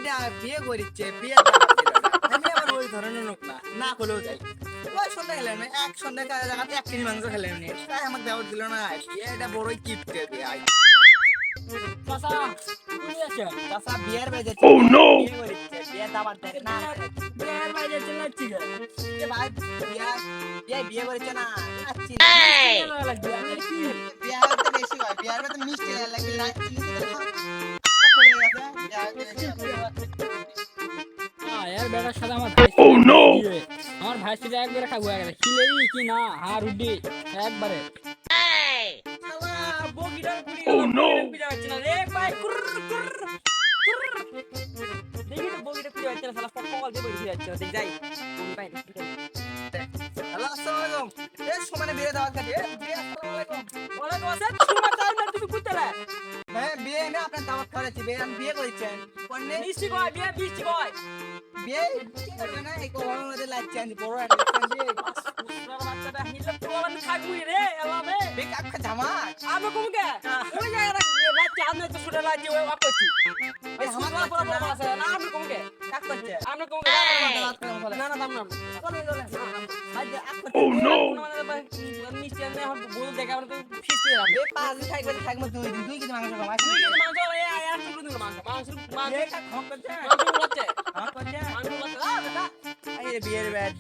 না বিয়ে করিচ্ছে বিয়ে আমি আবার ওই ধরনের লোক না না হলেও যাই ওই সন্ধ্যা খেলেন এক সন্ধ্যা জায়গাতে 1 কেজি মাংস খেলেন তাই আমাকে দাওয়াত দিল না এটা বড়ই কিপ্ট দিয়ে আই চাচা তুমি আছে চাচা বিয়ের বেজে বিয়ে করিচ্ছে বিয়ে দাবার দেয় না বিয়ের বাইরে চলে যাচ্ছি গে এ ভাই বিয়ে করিচ্ছে না আচ্ছি লাগবে আমি কি বিয়ে তো বেশি হয় বিয়ের তো মিষ্টি লাগে লাইট চিনি চলে গেছে यार बेटा सादा আমার ভাই ও নো আমার ভাই সেটা একবারে খাবো একবারে খিলেই কি না হার উডি একবারে শালা বগিটার পুরি ও নো পিজা হচ্ছে না রে ভাই কুর কুর কুর দেখি তো বগিটা পুরি হচ্ছে না শালা পকল দিয়ে বসে যাচ্ছে দেখ যাই কোন ভাই হ্যালো আসসালামু আলাইকুম এ সমানে বিয়ে দাওয়াত কাটে বিয়ে আসসালামু আলাইকুম ওয়ালাইকুম আসসালাম তুমি তাই না তুমি কুতলা হ্যাঁ বিয়ে না আপনার দাওয়াত খাওয়াচ্ছি বিয়ে আমি বিয়ে করেছেন কোনে মিষ্টি কয় বিয়ে মিষ্টি কয় বিয়ে ঠিক আছে না এই গরমের মধ্যে লাগছে আমি বড় একটা দিয়ে বাচ্চাটা হিলে পোলান খাগুই রে এলাবে বিয়ে কাকা জামাত আমি কমকে ওই জায়গা বাচ্চা আমি তো শুনে লাগছে ওই অকছি এই আমার পড়া পড়া আছে না আমি কমকে কাক করছে আমি কমকে না না দাম না ও নো মিষ্টি না এখন বল দেখা আমরা ফিসে রাখবে এ পাঁচ দিন খাই করে থাকবো দুই কেজি মাংস খাওয়া তুই কি মাংস এই আর কি দিন মাংস মাংস মাংস বিয়ে কাক খাওয়া করছে মাংস বলছে খাওয়া করছে মাংস বলছে এই বিয়ের ব্যাট